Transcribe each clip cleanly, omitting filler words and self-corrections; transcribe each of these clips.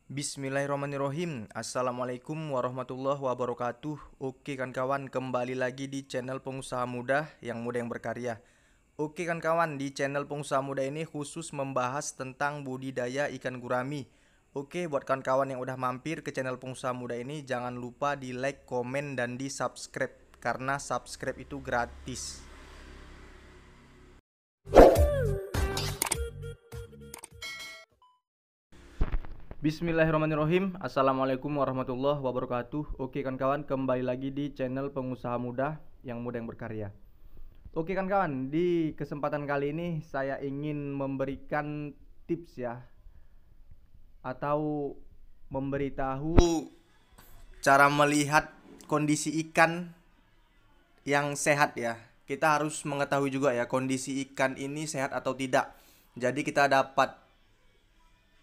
Bismillahirrahmanirrahim. Assalamualaikum warahmatullahi wabarakatuh. Oke kan kawan, kembali lagi di channel Pengusaha Muda yang berkarya. Oke kan kawan, di channel Pengusaha Muda ini khusus membahas tentang budidaya ikan gurami. Oke, buat kawan-kawan yang udah mampir ke channel Pengusaha Muda ini, jangan lupa di like, komen, dan di subscribe, karena subscribe itu gratis. Bismillahirrahmanirrahim. Assalamualaikum warahmatullahi wabarakatuh. Oke kan kawan, kembali lagi di channel Pengusaha Muda yang berkarya. Oke kan kawan, di kesempatan kali ini saya ingin memberikan tips ya, atau memberitahu cara melihat kondisi ikan yang sehat ya. Kita harus mengetahui juga ya kondisi ikan ini sehat atau tidak. Jadi kita dapat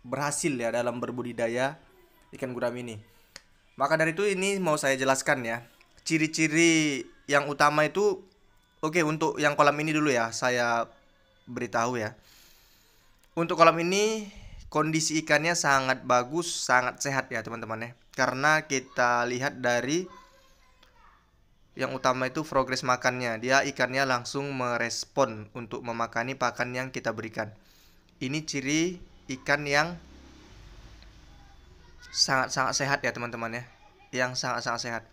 berhasil ya dalam berbudidaya ikan gurami ini. Maka dari itu ini mau saya jelaskan ya. Ciri-ciri yang utama itu, oke, untuk yang kolam ini dulu ya, saya beritahu ya. Untuk kolam ini kondisi ikannya sangat bagus, sangat sehat ya teman-teman ya. Karena kita lihat dari yang utama itu progres makannya. Dia ikannya langsung merespon untuk memakani pakan yang kita berikan. Ini ciri ikan yang sangat-sangat sehat ya teman-teman ya. Yang sangat-sangat sehat.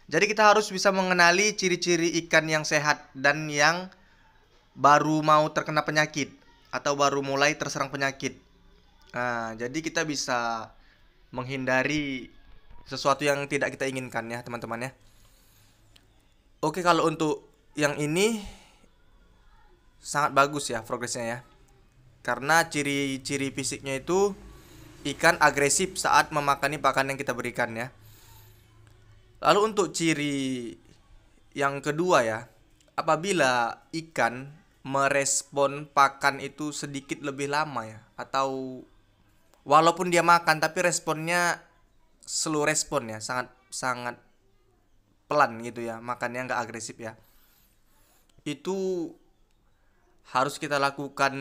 Jadi kita harus bisa mengenali ciri-ciri ikan yang sehat dan yang baru mau terkena penyakit atau baru mulai terserang penyakit. Nah, jadi kita bisa menghindari sesuatu yang tidak kita inginkan ya teman-teman ya. Oke, kalau untuk yang ini sangat bagus ya progresnya ya. Karena ciri-ciri fisiknya itu ikan agresif saat memakani pakan yang kita berikan ya. Lalu untuk ciri yang kedua ya, apabila ikan merespon pakan itu sedikit lebih lama ya, atau walaupun dia makan tapi responnya slow respon ya, sangat pelan gitu ya, makannya nggak agresif ya. Itu harus kita lakukan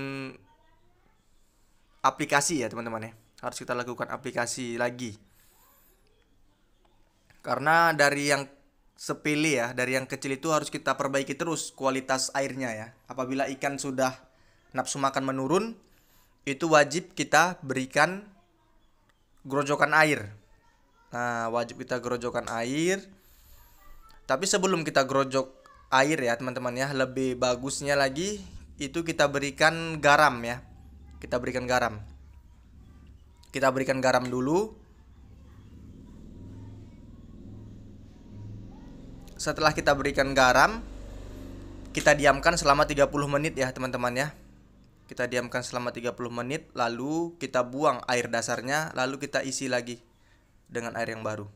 aplikasi ya teman-teman ya. Harus kita lakukan aplikasi lagi. Karena dari yang sepele ya, dari yang kecil itu harus kita perbaiki terus kualitas airnya ya. Apabila ikan sudah nafsu makan menurun, itu wajib kita berikan gerojokan air. Nah, wajib kita gerojokan air. Tapi sebelum kita gerojok air ya teman-teman ya, lebih bagusnya lagi itu kita berikan garam ya. Kita berikan garam. Kita berikan garam dulu. Setelah kita berikan garam, kita diamkan selama 30 menit ya teman-teman ya. Kita diamkan selama 30 menit, lalu kita buang air dasarnya, lalu kita isi lagi dengan air yang baru.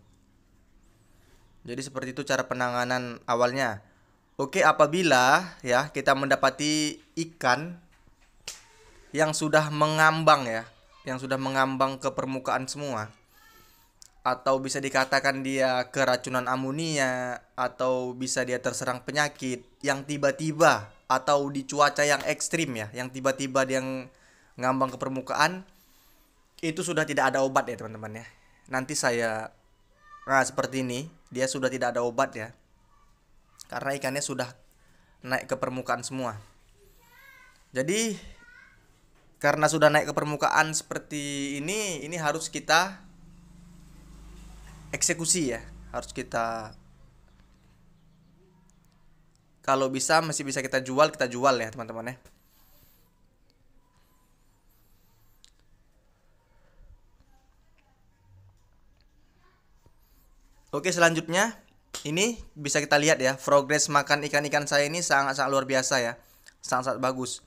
Jadi seperti itu cara penanganan awalnya. Oke, apabila ya kita mendapati ikan yang sudah mengambang ya, yang sudah mengambang ke permukaan semua, atau bisa dikatakan dia keracunan amonia, atau bisa dia terserang penyakit yang tiba-tiba atau di cuaca yang ekstrim ya, yang tiba-tiba dia ngambang ke permukaan, itu sudah tidak ada obat ya teman-teman ya. Nanti saya, nah seperti ini, dia sudah tidak ada obat ya, karena ikannya sudah naik ke permukaan semua. Jadi karena sudah naik ke permukaan seperti ini harus kita eksekusi ya. Harus kita, kalau bisa masih bisa kita jual ya teman-teman ya. Oke, selanjutnya ini bisa kita lihat ya, progres makan ikan-ikan saya ini sangat-sangat luar biasa ya. Sangat-sangat bagus.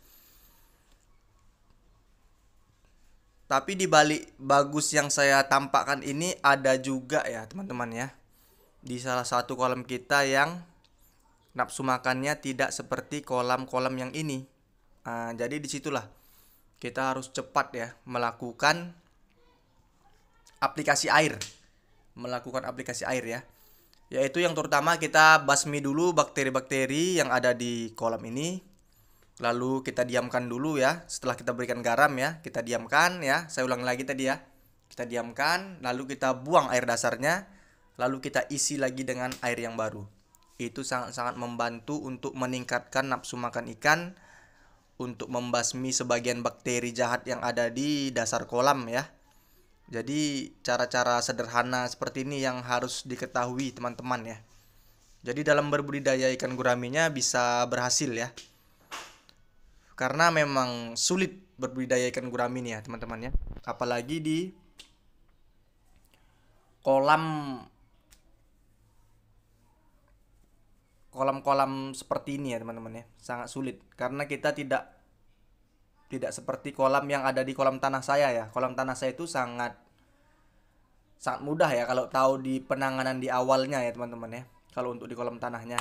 Tapi di balik bagus yang saya tampakkan ini ada juga ya teman-teman ya. Di salah satu kolam kita yang nafsu makannya tidak seperti kolam-kolam yang ini. Nah, jadi disitulah kita harus cepat ya melakukan aplikasi air. Melakukan aplikasi air ya. Yaitu yang terutama kita basmi dulu bakteri-bakteri yang ada di kolam ini. Lalu kita diamkan dulu ya. Setelah kita berikan garam ya, kita diamkan ya. Saya ulangi lagi tadi ya. Kita diamkan, lalu kita buang air dasarnya, lalu kita isi lagi dengan air yang baru. Itu sangat-sangat membantu untuk meningkatkan nafsu makan ikan, untuk membasmi sebagian bakteri jahat yang ada di dasar kolam ya. Jadi cara-cara sederhana seperti ini yang harus diketahui teman-teman ya. Jadi dalam berbudidaya ikan guraminya bisa berhasil ya. Karena memang sulit berbudidaya ikan gurami ini ya teman-teman ya. Apalagi di kolam-kolam seperti ini ya teman-teman ya. Sangat sulit karena kita tidak seperti kolam yang ada di kolam tanah saya ya. Kolam tanah saya itu sangat mudah ya kalau tahu di penanganan di awalnya ya teman-teman ya. Kalau untuk di kolam tanahnya.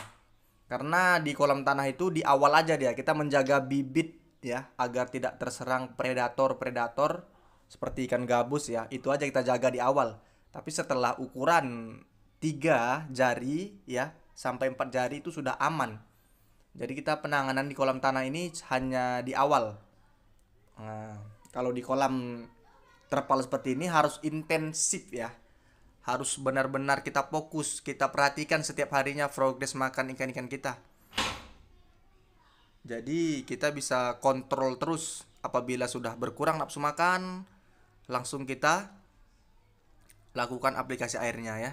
Karena di kolam tanah itu di awal aja dia kita menjaga bibit ya agar tidak terserang predator-predator seperti ikan gabus ya. Itu aja kita jaga di awal. Tapi setelah ukuran 3 jari ya sampai 4 jari itu sudah aman. Jadi kita penanganan di kolam tanah ini hanya di awal. Nah, kalau di kolam terpal seperti ini harus intensif ya. Harus benar-benar kita fokus, kita perhatikan setiap harinya progres makan ikan-ikan kita. Jadi kita bisa kontrol terus. Apabila sudah berkurang nafsu makan, langsung kita lakukan aplikasi airnya ya.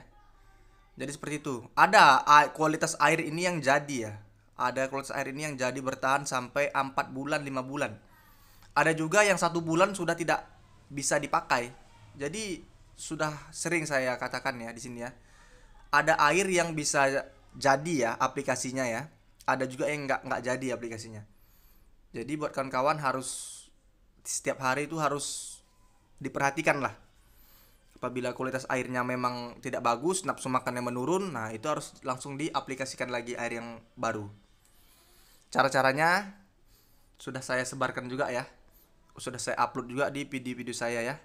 Jadi seperti itu. Ada kualitas air ini yang jadi ya. Ada kualitas air ini yang jadi bertahan sampai 4 bulan, 5 bulan. Ada juga yang 1 bulan sudah tidak bisa dipakai. Jadi sudah sering saya katakan ya di sini ya. Ada air yang bisa jadi ya aplikasinya ya. Ada juga yang nggak jadi aplikasinya. Jadi buat kawan-kawan harus setiap hari itu harus diperhatikan lah. Apabila kualitas airnya memang tidak bagus, nafsu makannya menurun, nah itu harus langsung diaplikasikan lagi air yang baru. Cara-caranya sudah saya sebarkan juga ya. Sudah saya upload juga di video-video saya ya.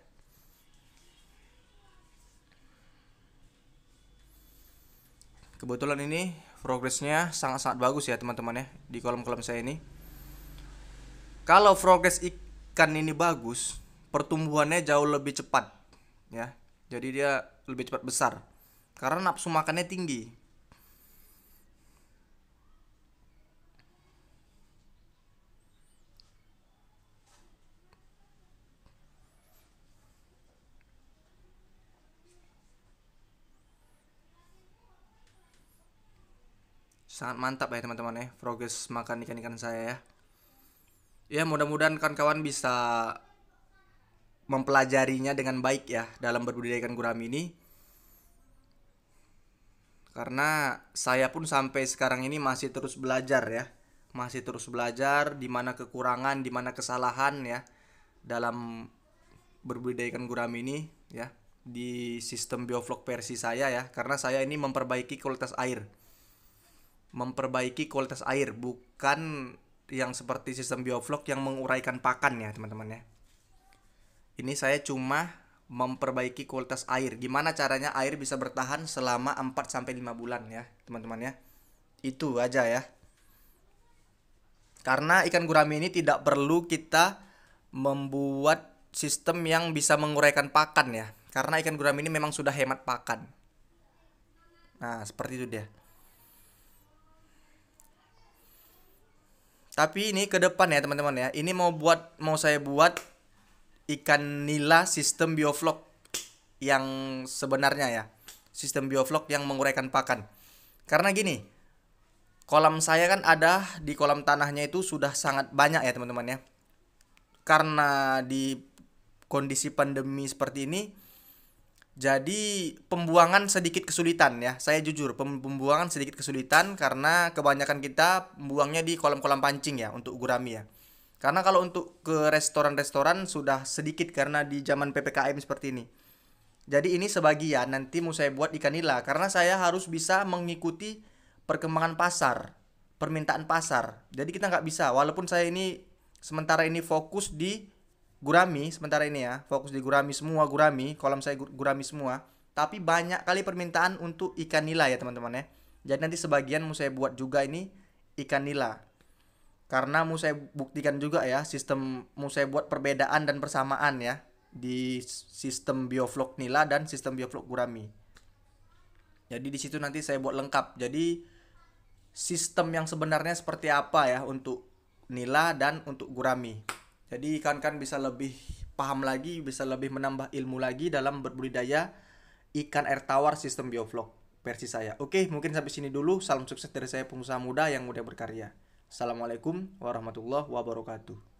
Kebetulan ini progresnya sangat-sangat bagus ya teman-teman ya di kolam-kolam saya ini. Kalau progres ikan ini bagus, pertumbuhannya jauh lebih cepat ya. Jadi dia lebih cepat besar karena nafsu makannya tinggi. Sangat mantap ya teman-teman ya progres makan ikan-ikan saya ya. Ya mudah-mudahan kawan-kawan bisa mempelajarinya dengan baik ya dalam berbudidaya ikan gurami ini. Karena saya pun sampai sekarang ini masih terus belajar ya. Masih terus belajar di mana kekurangan, di mana kesalahan ya dalam berbudidaya ikan gurami ini ya di sistem bioflok versi saya ya. Karena saya ini memperbaiki kualitas air. Memperbaiki kualitas air bukan yang seperti sistem bioflok yang menguraikan pakan ya teman-teman ya. Ini saya cuma memperbaiki kualitas air. Gimana caranya air bisa bertahan selama 4-5 bulan ya teman-teman ya. Itu aja ya. Karena ikan gurami ini tidak perlu kita membuat sistem yang bisa menguraikan pakan ya. Karena ikan gurami ini memang sudah hemat pakan. Nah seperti itu dia. Tapi ini ke depan ya teman-teman ya. Ini mau saya buat ikan nila sistem bioflok yang sebenarnya ya. Sistem bioflok yang menguraikan pakan. Karena gini, kolam saya kan ada di kolam tanahnya itu sudah sangat banyak ya teman-teman ya. Karena di kondisi pandemi seperti ini, jadi pembuangan sedikit kesulitan ya. Saya jujur pembuangan sedikit kesulitan karena kebanyakan kita buangnya di kolam-kolam pancing ya untuk gurami ya. Karena kalau untuk ke restoran-restoran sudah sedikit karena di zaman PPKM seperti ini. Jadi ini sebagian nanti mau saya buat ikan nila karena saya harus bisa mengikuti perkembangan pasar, permintaan pasar. Jadi kita nggak bisa walaupun saya ini sementara ini fokus di gurami sementara ini ya, fokus di gurami semua gurami, kolam saya gurami semua. Tapi banyak kali permintaan untuk ikan nila ya teman-teman ya. Jadi nanti sebagian mau saya buat juga ini ikan nila. Karena mau saya buktikan juga ya sistem mau saya buat perbedaan dan persamaan ya. di sistem bioflok nila dan sistem bioflok gurami. Jadi di situ nanti saya buat lengkap. Jadi sistem yang sebenarnya seperti apa ya untuk nila dan untuk gurami. Jadi ikan bisa lebih paham lagi, bisa lebih menambah ilmu lagi dalam berbudidaya ikan air tawar sistem bioflok versi saya. Oke, mungkin sampai sini dulu. Salam sukses dari saya, pengusaha muda yang mudah berkarya. Assalamualaikum warahmatullahi wabarakatuh.